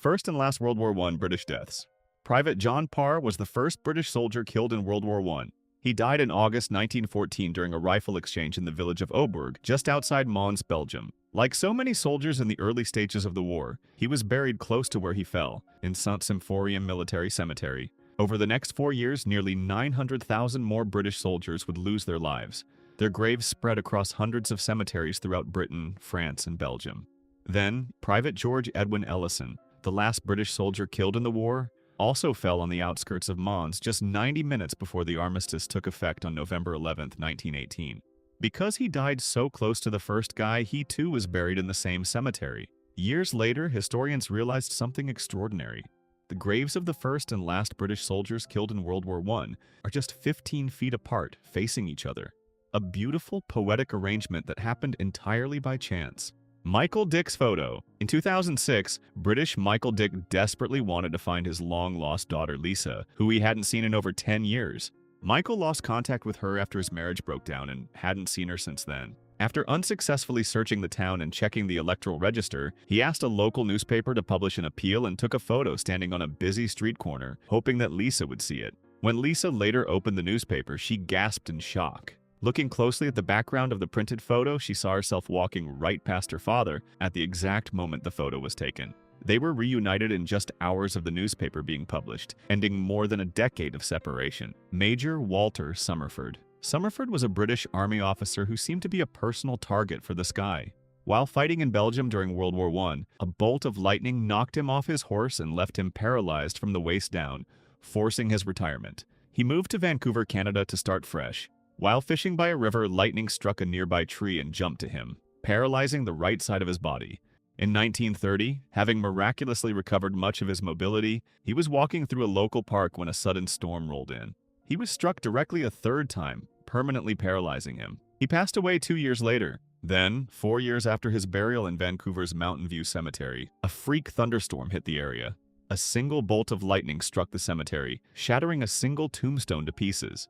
First and last World War I British deaths. Private John Parr was the first British soldier killed in World War I. He died in August 1914 during a rifle exchange in the village of Oberg, just outside Mons, Belgium. Like so many soldiers in the early stages of the war, he was buried close to where he fell, in Saint-Symphorien Military Cemetery. Over the next 4 years, nearly 900,000 more British soldiers would lose their lives. Their graves spread across hundreds of cemeteries throughout Britain, France, and Belgium. Then, Private George Edwin Ellison, the last British soldier killed in the war, also fell on the outskirts of Mons just 90 minutes before the armistice took effect on November 11, 1918. Because he died so close to the first guy, he too was buried in the same cemetery. Years later, historians realized something extraordinary. The graves of the first and last British soldiers killed in World War I are just 15 feet apart, facing each other. A beautiful, poetic arrangement that happened entirely by chance. Michael Dick's photo. In 2006, British Michael Dick desperately wanted to find his long-lost daughter Lisa, who he hadn't seen in over 10 years. Michael lost contact with her after his marriage broke down and hadn't seen her since then. After unsuccessfully searching the town and checking the electoral register, he asked a local newspaper to publish an appeal and took a photo standing on a busy street corner, hoping that Lisa would see it. When Lisa later opened the newspaper, she gasped in shock. Looking closely at the background of the printed photo, she saw herself walking right past her father at the exact moment the photo was taken. They were reunited in just hours of the newspaper being published, ending more than a decade of separation. Major Walter Summerford. Summerford was a British Army officer who seemed to be a personal target for the sky. While fighting in Belgium during World War I, a bolt of lightning knocked him off his horse and left him paralyzed from the waist down, forcing his retirement. He moved to Vancouver, Canada to start fresh. While fishing by a river, lightning struck a nearby tree and jumped to him, paralyzing the right side of his body. In 1930, having miraculously recovered much of his mobility, he was walking through a local park when a sudden storm rolled in. He was struck directly a third time, permanently paralyzing him. He passed away 2 years later. Then, 4 years after his burial in Vancouver's Mountain View Cemetery, a freak thunderstorm hit the area. A single bolt of lightning struck the cemetery, shattering a single tombstone to pieces.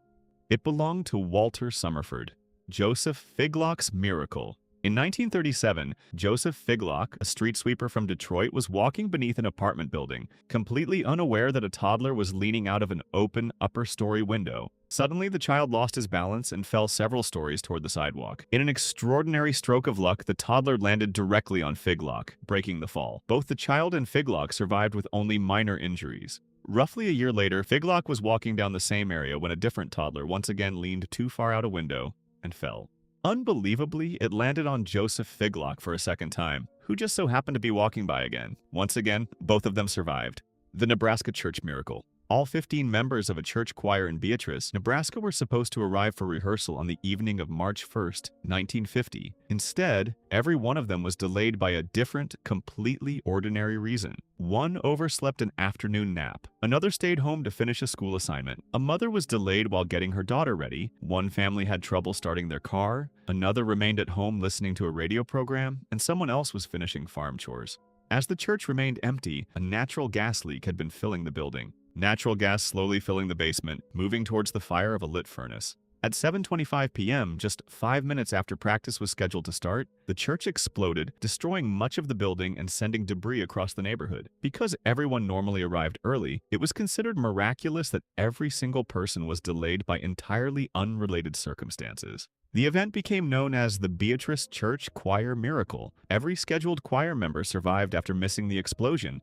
It belonged to Walter Summerford. Joseph Figlock's miracle. In 1937, Joseph Figlock, a street sweeper from Detroit, was walking beneath an apartment building, completely unaware that a toddler was leaning out of an open upper-story window. Suddenly, the child lost his balance and fell several stories toward the sidewalk. In an extraordinary stroke of luck, the toddler landed directly on Figlock, breaking the fall. Both the child and Figlock survived with only minor injuries. Roughly a year later, Figlock was walking down the same area when a different toddler once again leaned too far out a window and fell. Unbelievably, it landed on Joseph Figlock for a second time, who just so happened to be walking by again. Once again, both of them survived. The Nebraska Church Miracle. All 15 members of a church choir in Beatrice, Nebraska were supposed to arrive for rehearsal on the evening of March 1, 1950. Instead, every one of them was delayed by a different, completely ordinary reason. One overslept an afternoon nap. Another stayed home to finish a school assignment. A mother was delayed while getting her daughter ready. One family had trouble starting their car. Another remained at home listening to a radio program, and someone else was finishing farm chores. As the church remained empty, a natural gas leak had been filling the building. Natural gas slowly filling the basement, moving towards the fire of a lit furnace. At 7:25 p.m., just 5 minutes after practice was scheduled to start, the church exploded, destroying much of the building and sending debris across the neighborhood. Because everyone normally arrived early, it was considered miraculous that every single person was delayed by entirely unrelated circumstances. The event became known as the Beatrice Church Choir Miracle. Every scheduled choir member survived after missing the explosion.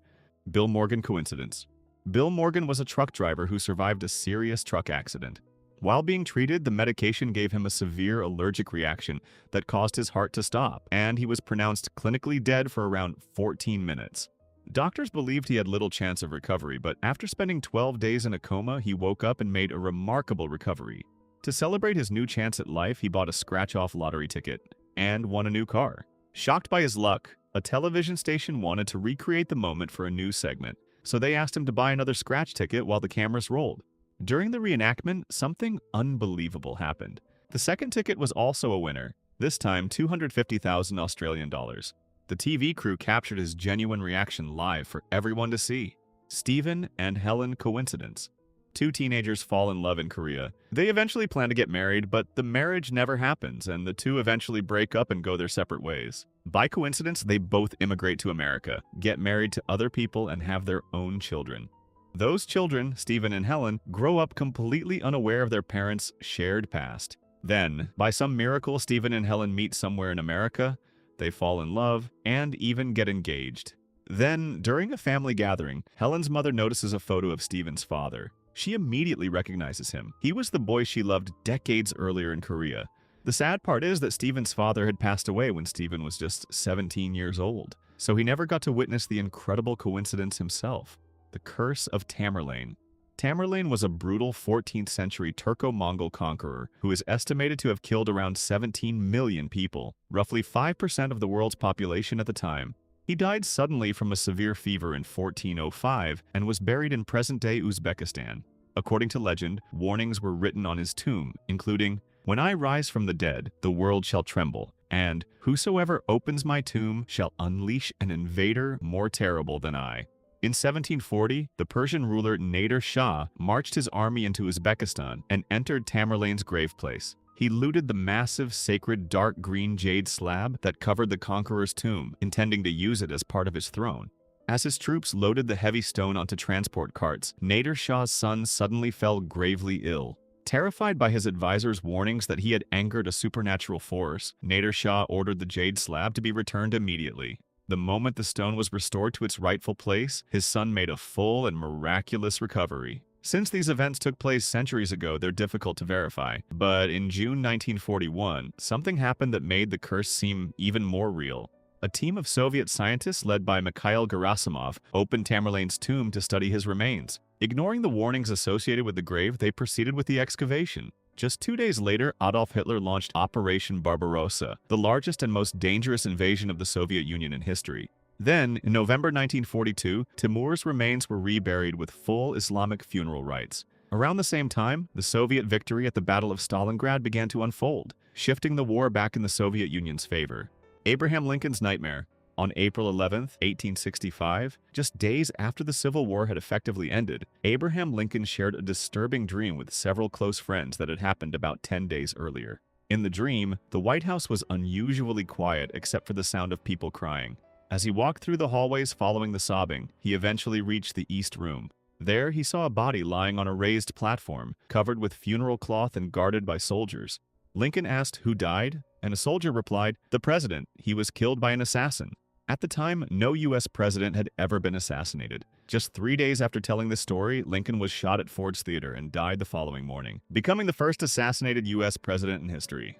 Bill Morgan coincidence. Bill Morgan was a truck driver who survived a serious truck accident. While being treated, the medication gave him a severe allergic reaction that caused his heart to stop, and he was pronounced clinically dead for around 14 minutes. Doctors believed he had little chance of recovery, but after spending 12 days in a coma, he woke up and made a remarkable recovery. To celebrate his new chance at life, he bought a scratch-off lottery ticket and won a new car. Shocked by his luck, a television station wanted to recreate the moment for a news segment, so they asked him to buy another scratch ticket while the cameras rolled. During the reenactment, something unbelievable happened. The second ticket was also a winner, this time 250,000 Australian dollars. The TV crew captured his genuine reaction live for everyone to see. Stephen and Helen coincidence. Two teenagers fall in love in Korea. They eventually plan to get married, but the marriage never happens, and the two eventually break up and go their separate ways. By coincidence, they both immigrate to America, get married to other people, and have their own children. Those children, Stephen and Helen, grow up completely unaware of their parents' shared past. Then, by some miracle, Stephen and Helen meet somewhere in America, they fall in love, and even get engaged. Then, during a family gathering, Helen's mother notices a photo of Stephen's father. She immediately recognizes him. He was the boy she loved decades earlier in Korea. The sad part is that Stephen's father had passed away when Stephen was just 17 years old, so he never got to witness the incredible coincidence himself. The Curse of Tamerlane. Tamerlane was a brutal 14th century Turco-Mongol conqueror who is estimated to have killed around 17 million people, roughly 5% of the world's population at the time. He died suddenly from a severe fever in 1405 and was buried in present-day Uzbekistan. According to legend, warnings were written on his tomb, including, "When I rise from the dead, the world shall tremble, and whosoever opens my tomb shall unleash an invader more terrible than I." In 1740, the Persian ruler Nader Shah marched his army into Uzbekistan and entered Tamerlane's grave place. He looted the massive, sacred dark green jade slab that covered the conqueror's tomb, intending to use it as part of his throne. As his troops loaded the heavy stone onto transport carts, Nader Shah's son suddenly fell gravely ill. Terrified by his advisor's warnings that he had angered a supernatural force, Nader Shah ordered the jade slab to be returned immediately. The moment the stone was restored to its rightful place, his son made a full and miraculous recovery. Since these events took place centuries ago, they're difficult to verify. But in June 1941, something happened that made the curse seem even more real. A team of Soviet scientists led by Mikhail Gerasimov opened Tamerlane's tomb to study his remains. Ignoring the warnings associated with the grave, they proceeded with the excavation. Just 2 days later, Adolf Hitler launched Operation Barbarossa, the largest and most dangerous invasion of the Soviet Union in history. Then, in November 1942, Timur's remains were reburied with full Islamic funeral rites. Around the same time, the Soviet victory at the Battle of Stalingrad began to unfold, shifting the war back in the Soviet Union's favor. Abraham Lincoln's nightmare. On April 11, 1865, just days after the Civil War had effectively ended, Abraham Lincoln shared a disturbing dream with several close friends that had happened about 10 days earlier. In the dream, the White House was unusually quiet except for the sound of people crying. As he walked through the hallways following the sobbing, he eventually reached the East Room. There, he saw a body lying on a raised platform, covered with funeral cloth and guarded by soldiers. Lincoln asked who died, and a soldier replied, "The president. He was killed by an assassin." At the time, no U.S. president had ever been assassinated. Just 3 days after telling this story, Lincoln was shot at Ford's Theater and died the following morning, becoming the first assassinated U.S. president in history.